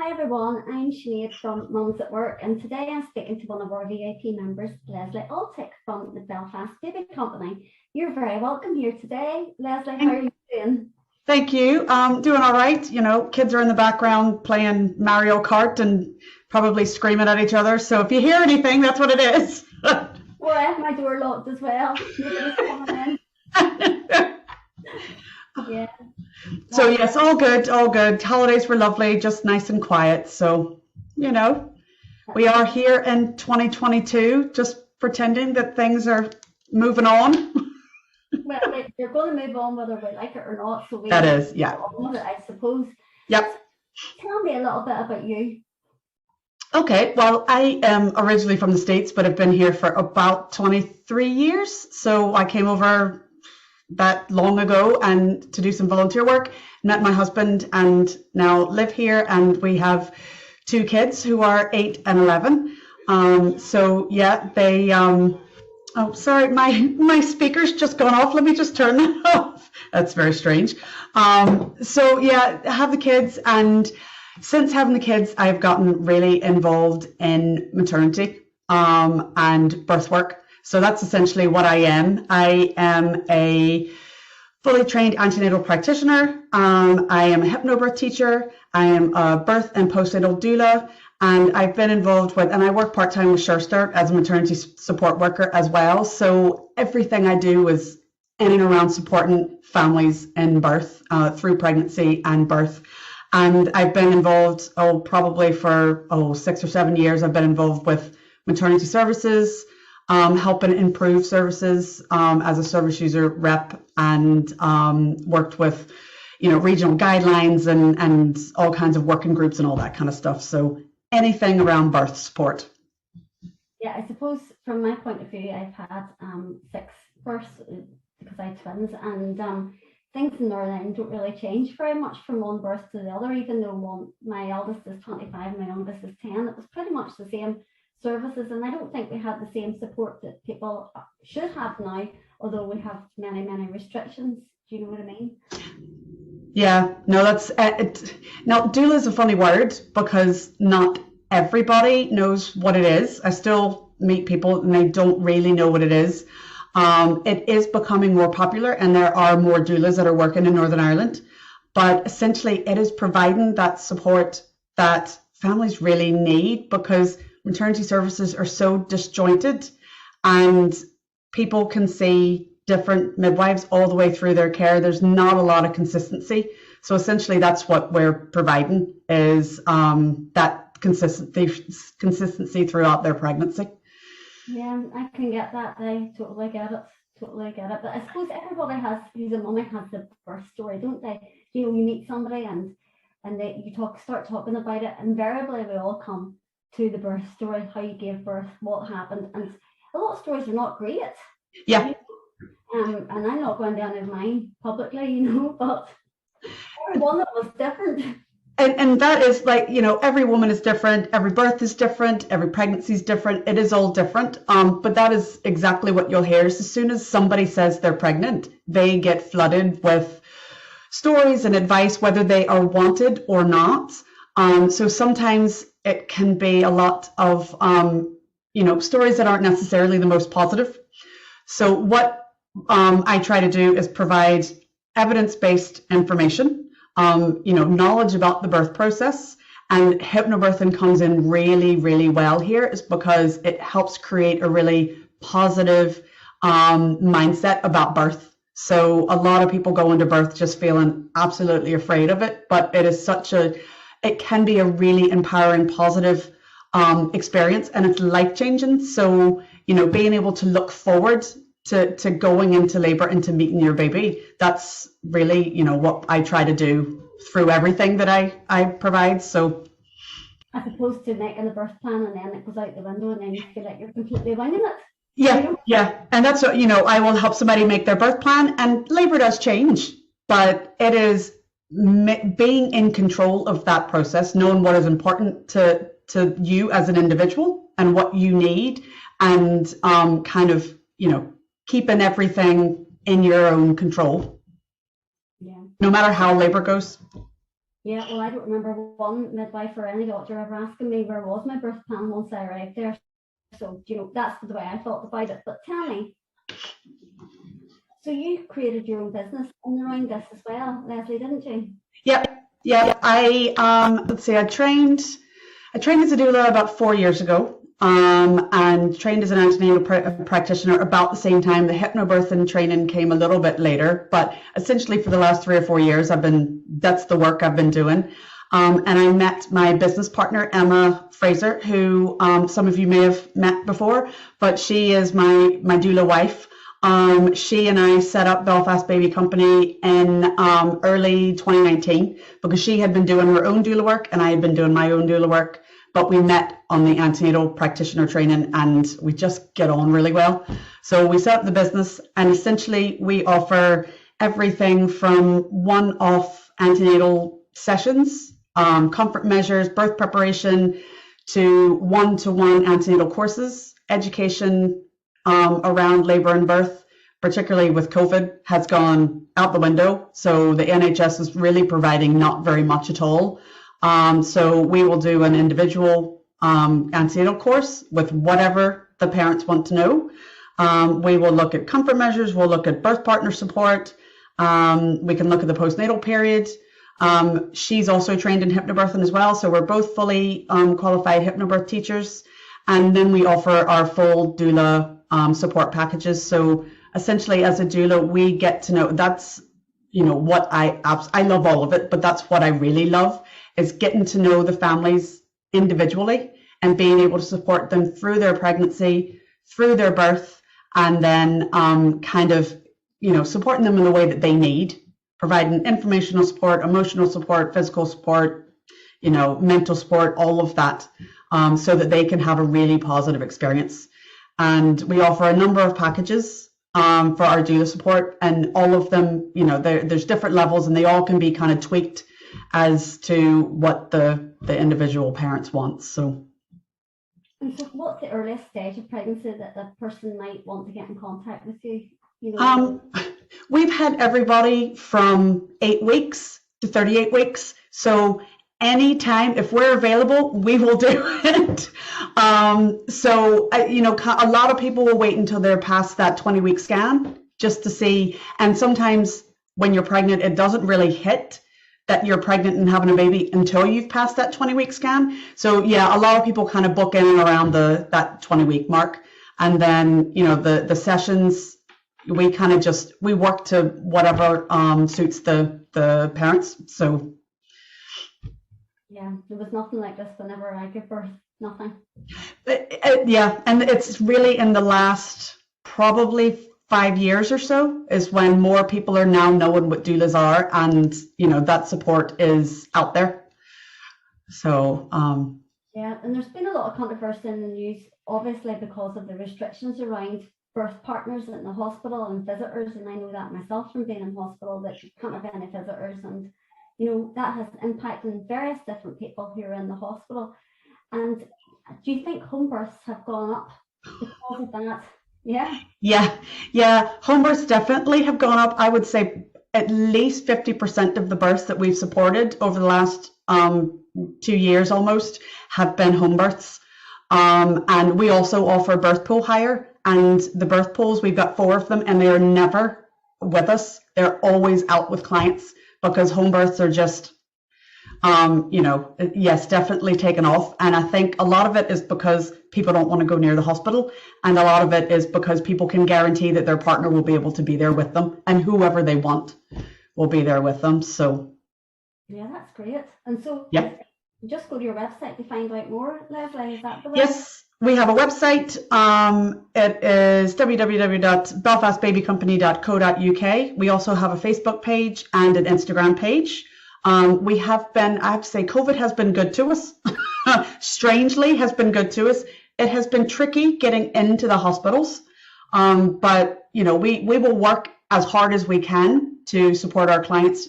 Hi everyone, I'm Sinead from Mums at Work, and today I'm speaking to one of our VIP members, Leslie Altick from the Belfast Baby Company. You're very welcome here today. Leslie, how are you doing? Thank you. Doing all right. You know, kids are in the background playing Mario Kart and probably screaming at each other. So if you hear anything, that's what it is. Well, I have my door locked as well. Nobody's coming in. Yeah. So yes, all good, all good. Holidays were lovely, just nice and quiet. So, you know, we are here in 2022, just pretending that things are moving on. Well, they're going to move on whether we like it or not. So we That is, yeah. on with it, I suppose. Yep. Tell me a little bit about you. Okay, well, I am originally from the States, but I've been here for about 23 years. So I came over that long ago and to do some volunteer work, met my husband and now live here, and we have two kids who are 8 and 11. So yeah, they oh sorry, my speaker's just gone off. Let me just turn that off. That's very strange. So yeah, I have the kids, and since having the kids I've gotten really involved in maternity and birth work. So that's essentially what I am. I am a fully trained antenatal practitioner. I am a hypnobirth teacher. I am a birth and postnatal doula. And I've been involved with, and I work part-time with SureStart as a maternity support worker as well. So everything I do is in and around supporting families in birth, through pregnancy and birth. And I've been involved, probably for 6 or 7 years, I've been involved with maternity services, helping improve services as a service user rep, and worked with, regional guidelines and all kinds of working groups and all that kind of stuff. So anything around birth support. Yeah, I suppose from my point of view, I've had 6 births because I have twins, and things in Northern Ireland don't really change very much from one birth to the other, even though my eldest is 25 and my youngest is 10. It was pretty much the same services, and I don't think we had the same support that people should have now, although we have many restrictions. Do you know what I mean? Yeah, no, that's it. Now, doula is a funny word because not everybody knows what it is. I still meet people and they don't really know what it is. It is becoming more popular, and there are more doulas that are working in Northern Ireland, but essentially it is providing that support that families really need, because maternity services are so disjointed and people can see different midwives all the way through their care. There's not a lot of consistency. So essentially that's what we're providing, is that consistency throughout their pregnancy. Yeah, I can get that. I totally get it. But I suppose everybody who's a mummy has the birth story, don't they? You meet somebody and start talking about it. Invariably, we all come to the birth story, how you gave birth, what happened, and a lot of stories are not great. Yeah. And I'm not going down in mine publicly, but every one of us different. And that is like, every woman is different, every birth is different, every pregnancy is different. It is all different. But that is exactly what you'll hear. Is as soon as somebody says they're pregnant, they get flooded with stories and advice, whether they are wanted or not. So sometimes it can be a lot of, stories that aren't necessarily the most positive. So what I try to do is provide evidence-based information, knowledge about the birth process, and hypnobirthing comes in really, really well here, is because it helps create a really positive mindset about birth. So a lot of people go into birth just feeling absolutely afraid of it, but it can be a really empowering, positive experience, and it's life-changing. So, being able to look forward to going into labor and to meeting your baby, that's really, what I try to do through everything that I provide. So as opposed to making the birth plan and then it goes out the window and then you feel like you're completely winging it. Yeah. And that's what, I will help somebody make their birth plan, and labor does change, but it is being in control of that process, knowing what is important to you as an individual and what you need, and keeping everything in your own control. Yeah. No matter how labor goes. Yeah, well, I don't remember one midwife or any doctor ever asking me where was my birth plan once I arrived there. So, that's the way I thought about it. But tell me, so you created your own business and around this as well, Leslie, didn't you? Yep, yep. Let's see, I trained as a doula about 4 years ago, and trained as an antenatal practitioner about the same time. The hypnobirthing training came a little bit later, but essentially for the last 3 or 4 years, that's the work I've been doing. And I met my business partner, Emma Fraser, who some of you may have met before, but she is my doula wife. She and I set up Belfast Baby Company in early 2019 because she had been doing her own doula work and I had been doing my own doula work, but we met on the antenatal practitioner training and we just get on really well. So we set up the business and essentially we offer everything from one-off antenatal sessions, comfort measures, birth preparation, to one-to-one antenatal courses, education around labour and birth, particularly with COVID, has gone out the window. So the NHS is really providing not very much at all. So we will do an individual antenatal course with whatever the parents want to know. We will look at comfort measures, we'll look at birth partner support, we can look at the postnatal period. She's also trained in hypnobirthing as well, so we're both fully qualified hypnobirth teachers. And then we offer our full doula support packages. So essentially, as a doula, we get to know, that's what I love all of it, but that's what I really love, is getting to know the families individually and being able to support them through their pregnancy, through their birth, and then supporting them in the way that they need, providing informational support, emotional support, physical support, mental support, all of that, so that they can have a really positive experience. And we offer a number of packages for our doula support, and all of them, there's different levels and they all can be kind of tweaked as to what the individual parents want. And so what's the earliest stage of pregnancy that the person might want to get in contact with you? We've had everybody from 8 weeks to 38 weeks. So anytime, if we're available, we will do it. A lot of people will wait until they're past that 20-week scan just to see. And sometimes when you're pregnant, it doesn't really hit that you're pregnant and having a baby until you've passed that 20-week scan. So yeah, a lot of people kind of book in and around that 20-week mark. And then, the sessions, we work to whatever suits the parents. So yeah, there was nothing like this whenever I gave birth, nothing. Yeah, and it's really in the last probably 5 years or so is when more people are now knowing what doulas are, and that support is out there. So yeah, and there's been a lot of controversy in the news, obviously because of the restrictions around birth partners in the hospital and visitors, and I know that myself from being in hospital, that you can't have any visitors, and that has impacted various different people who are in the hospital. And do you think home births have gone up because of that? Yeah. Home births definitely have gone up. I would say at least 50% of the births that we've supported over the last 2 years almost have been home births. And we also offer birth pool hire, and the birth pools, we've got 4 of them, and they are never with us. They're always out with clients because home births are just, yes, definitely taken off. And I think a lot of it is because people don't want to go near the hospital. And a lot of it is because people can guarantee that their partner will be able to be there with them, and whoever they want will be there with them. So yeah, that's great. And so just go to your website to find out more, Leslie, is that the way? Yes, we have a website. It is www.belfastbabycompany.co.uk. We also have a Facebook page and an Instagram page. I have to say, COVID has been good to us. Strangely has been good to us. It has been tricky getting into the hospitals. But we will work as hard as we can to support our clients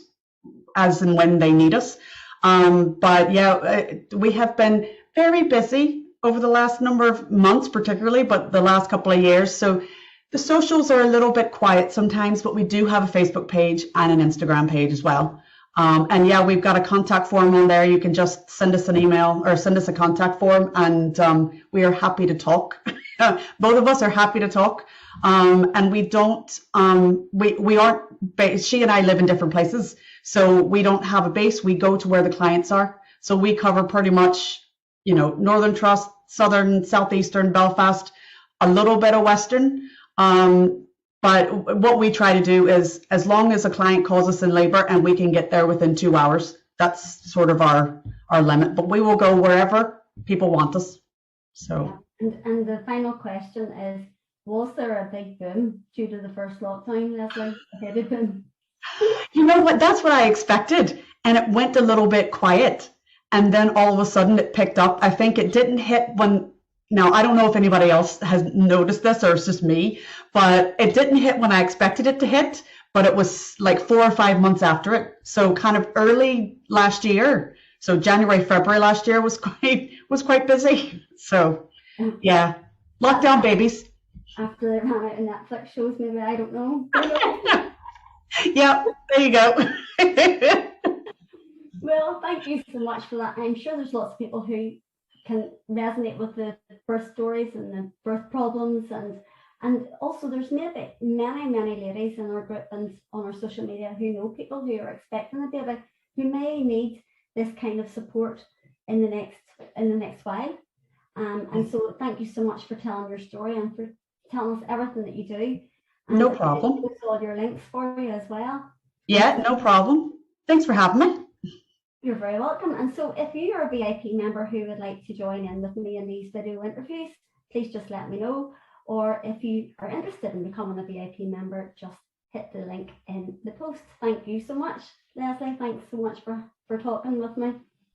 as and when they need us. But yeah, we have been very busy over the last number of months, particularly, but the last couple of years. So the socials are a little bit quiet sometimes, but we do have a Facebook page and an Instagram page as well. And yeah, we've got a contact form on there. You can just send us an email or send us a contact form, and we are happy to talk. Both of us are happy to talk. And we don't, we aren't, she and I live in different places, so we don't have a base. We go to where the clients are. So we cover pretty much, Northern Trust, Southern, Southeastern, Belfast, a little bit of Western. But what we try to do is, as long as a client calls us in labor and we can get there within 2 hours, that's sort of our limit. But we will go wherever people want us. So. Yeah. And the final question is, was there a big boom due to the first lockdown, Leslie? A baby boom? You know what? That's what I expected. And it went a little bit quiet. And then all of a sudden it picked up. I think it didn't hit when. Now, I don't know if anybody else has noticed this or it's just me, but it didn't hit when I expected it to hit, but it was like 4 or 5 months after it. So kind of early last year. So January, February last year was quite busy. So yeah, lockdown babies. After they ran out of Netflix shows, maybe, I don't know. Yeah, there you go. Well, thank you so much for that. I'm sure there's lots of people who can resonate with the birth stories and the birth problems, and also there's maybe many ladies in our group and on our social media who know people who are expecting a baby who may need this kind of support in the next while. And so thank you so much for telling your story and for telling us everything that you do. And no problem. I'll post all your links for you as well. Yeah, no problem. Thanks for having me. You're very welcome. And so if you are a VIP member who would like to join in with me in these video interviews, please just let me know. Or if you are interested in becoming a VIP member, just hit the link in the post. Thank you so much, Leslie. Thanks so much for talking with me.